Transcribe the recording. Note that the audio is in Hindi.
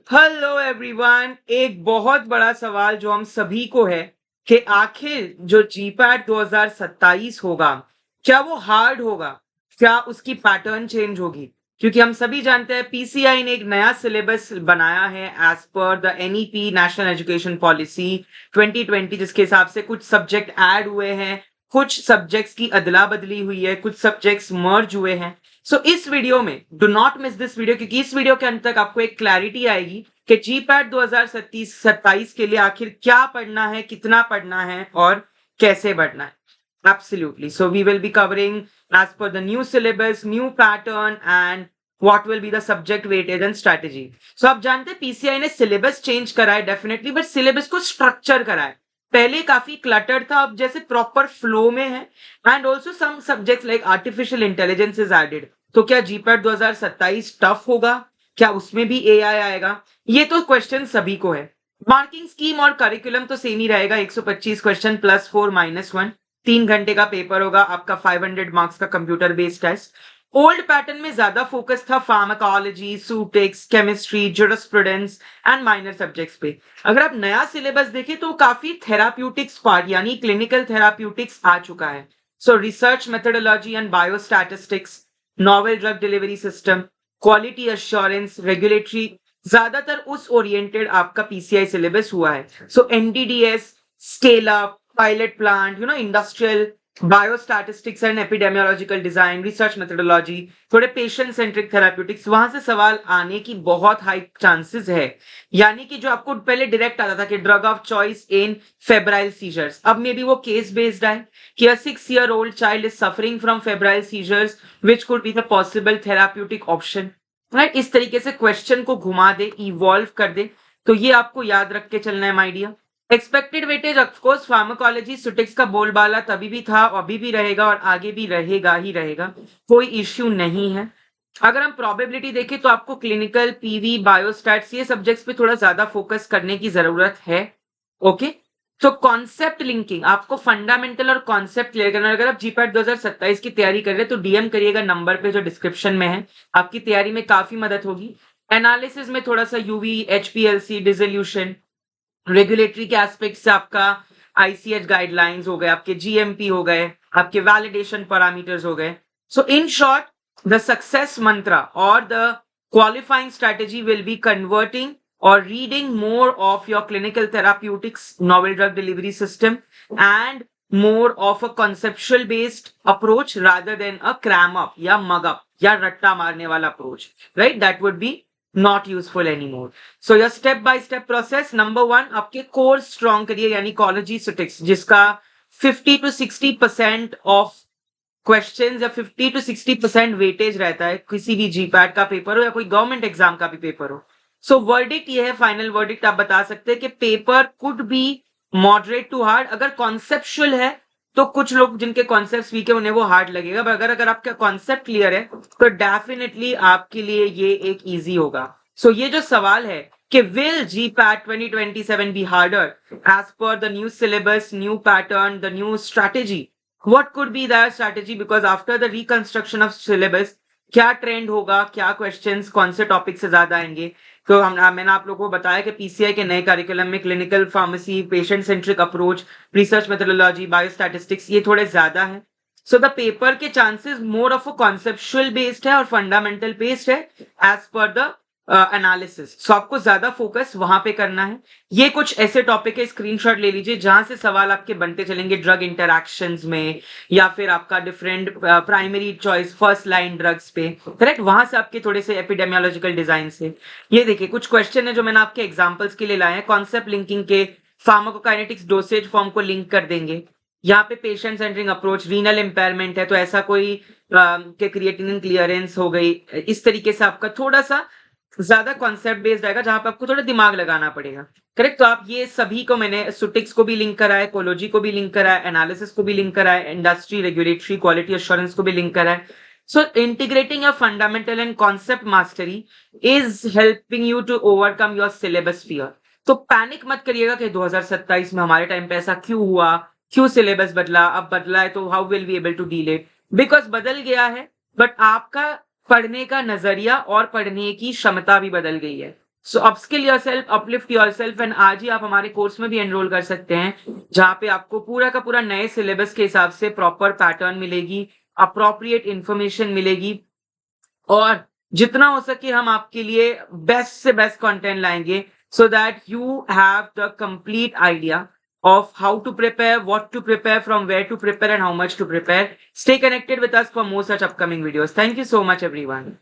Hello everyone. एक बहुत बड़ा सवाल जो हम सभी को है कि आखिर जो जीपैट 2027 होगा, क्या वो हार्ड होगा, क्या उसकी पैटर्न चेंज होगी? क्योंकि हम सभी जानते हैं पीसीआई ने एक नया सिलेबस बनाया है as per the NEP national education policy 2020, जिसके हिसाब से कुछ सब्जेक्ट ऐड हुए हैं, कुछ सब्जेक्ट्स की अदला बदली हुई है, कुछ सब्जेक्ट्स मर्ज हुए हैं। इस वीडियो में do not miss this video, क्योंकि इस वीडियो के अंत तक आपको एक क्लैरिटी आएगी कि जीपैट 2027 के लिए आखिर क्या पढ़ना है, कितना पढ़ना है और कैसे पढ़ना है। Absolutely. So we will be covering as per the new syllabus, new pattern and what will be the subject weightage and strategy. So आप जानते हैं पीसीआई ने सिलेबस चेंज करा है डेफिनेटली, बट सिलेबस को स्ट्रक्चर करा है। पहले काफी क्लटर था, अब जैसे प्रॉपर फ्लो में है। And also some subjects like artificial intelligence is added. तो क्या जीपैट 2027 टफ होगा? क्या उसमें भी एआई आएगा? ये तो क्वेश्चन सभी को है। मार्किंग स्कीम और करिकुलम तो सेम ही रहेगा, 125 क्वेश्चन प्लस 4 माइनस 1। 3 घंटे का पेपर होगा आपका, 500 मार्क्स का computer based test. Old pattern में ज्यादा फोकस था फार्माकोलॉजी, सूटिक्स, chemistry, jurisprudence and minor subjects पे। अगर आप नया सिलेबस देखें तो काफी थेराप्यूटिक्स पार्ट यानी क्लिनिकल थेराप्यूटिक्स आ चुका है। Research methodology and biostatistics, novel drug delivery system, quality assurance, regulatory, ज्यादातर उस ओरिएंटेड आपका पीसीआई सिलेबस हुआ है। NDDS, scale up, pilot plant, industrial, biostatistics and epidemiological design, research methodology, थोड़े पेशेंट सेंट्रिक थेराप्यूटिक्स, वहां से सवाल आने की बहुत हाई चांसेस है। यानी कि जो आपको पहले डायरेक्ट आता था कि drug of choice in febrile seizures, अब मे बी वो केस बेस्ड है कि a 6-year-old child is suffering from febrile seizures, which could be the possible therapeutic option. Right, इस तरीके से क्वेश्चन को घुमा दे, इवॉल्व कर दे। तो ये आपको याद रख के चलना है my dear. Expected weightage, of course pharmacology सुटिक्स का बोलबाला तभी भी था, अभी भी रहेगा और आगे भी रहेगा ही रहेगा, कोई इश्यू नहीं है। अगर हम प्रोबेबिलिटी देखें तो आपको क्लिनिकल, पीवी, बायोस्टैट्स ये सब्जेक्ट्स पे थोड़ा ज्यादा फोकस करने की जरूरत है। ओके, तो कॉन्सेप्ट लिंकिंग, आपको फंडामेंटल और कॉन्सेप्ट क्लियर करना। अगर आप जीपैट 2027 की तैयारी कर रहे हैं तो डीएम करिएगा नंबर पे जो डिस्क्रिप्शन में है, आपकी तैयारी में काफी मदद होगी। एनालिसिस में थोड़ा सा यूवी, एचपीएलसी, डिसोल्यूशन, रेगुलेटरी के एस्पेक्ट से आपका आईसीएच गाइडलाइंस हो गए, आपके जीएमपी हो गए, आपके वैलिडेशन पैरामीटर्स हो गए। इन शॉर्ट, द सक्सेस मंत्रा और the qualifying strategy will be converting or reading more of your clinical therapeutics, novel drug delivery system, and more of a conceptual based approach rather than a cram up या mug up या रट्टा मारने वाला approach, right? That would be not useful anymore. Your step by step process, number 1, आपके कोर स्ट्रॉन्ग करिए यानी कॉलेजी सुटिक्स, जिसका 50 to 60% ऑफ क्वेश्चंस या 50 to 60% वेटेज रहता है, किसी भी जीपैट का पेपर हो या कोई गवर्नमेंट एग्जाम का भी पेपर हो। वर्डिक्ट ये है, फाइनल वर्डिक्ट आप बता सकते हैं कि paper could be moderate to hard. अगर कॉन्सेप्चुअल है तो कुछ लोग जिनके कॉन्सेप्ट वीक है उन्हें वो हार्ड लगेगा, पर अगर आपका कॉन्सेप्ट क्लियर है तो डेफिनेटली आपके लिए ये एक इजी होगा। ये जो सवाल है कि will GPAT 2027 be harder as per the new syllabus, new pattern, the new strategy? What could be that strategy? Because after the reconstruction of syllabus, क्या ट्रेंड होगा, क्या क्वेश्चंस कौन से टॉपिक से ज्यादा आएंगे? मैंने आप लोगों को बताया कि पीसीआई के नए करिकुलम में clinical pharmacy, patient centric approach, research methodology, biostatistics ये थोड़े ज्यादा है। द पेपर के chances more of a conceptual based है और फंडामेंटल बेस्ड है एज पर द एनालिसिस। आपको ज्यादा फोकस वहां पे करना है। ये कुछ ऐसे टॉपिक है, स्क्रीनशॉट ले लीजिए जहां से सवाल आपके बनते चलेंगे ड्रग इंटरैक्शंस में, या फिर आपका different primary choice first line drugs पे, करेक्ट, वहां से आपके थोड़े से एपिडेमियोलॉजिकल डिजाइन से। ये देखिए कुछ क्वेश्चन है जो मैंने आपके एग्जांपल्स के लिए लाए हैं। कॉन्सेप्ट लिंकिंग के फार्माकोकाइनेटिक्स डोसेज फॉर्म को लिंक कर देंगे। यहाँ पे patient centering approach, renal impairment है तो ऐसा कोई के क्रिएटिनिन क्लियरेंस हो गई, इस तरीके से आपका थोड़ा सा ज्यादा कॉन्सेप्ट बेस्ड आएगा जहां पे आपको थोड़ा दिमाग लगाना पड़ेगा, करेक्ट। तो आप ये सभी को, मैंने सुटिक्स को भी लिंक करा है, कोलोजी को भी लिंक करा है, एनालिसिस को भी लिंक करा है, इंडस्ट्री, रेगुलेटरी, क्वालिटी एश्योरेंस को भी लिंक करा है। Integrating your fundamental and concept mastery is helping you to overcome your syllabus fear. तो पैनिक मत करिएगा कि 2027 में हमारे टाइम पे ऐसा क्यों हुआ, क्यों सिलेबस बदला, अब बदला है तो how will we able to deal it? Because बदल गया है, बट आपका पढ़ने का नजरिया और पढ़ने की क्षमता भी बदल गई है। So upskill yourself, uplift yourself and आज ही आप हमारे कोर्स में भी एनरोल कर सकते हैं, जहाँ पे आपको पूरा का पूरा नए सिलेबस के हिसाब से प्रॉपर पैटर्न मिलेगी, अप्रोप्रिएट इंफॉर्मेशन मिलेगी और जितना हो सके हम आपके लिए बेस्ट से बेस्ट कंटेंट लाएंगे so that you have the complete idea of how to prepare, what to prepare, from where to prepare, and how much to prepare. Stay connected with us for more such upcoming videos. Thank you so much, everyone.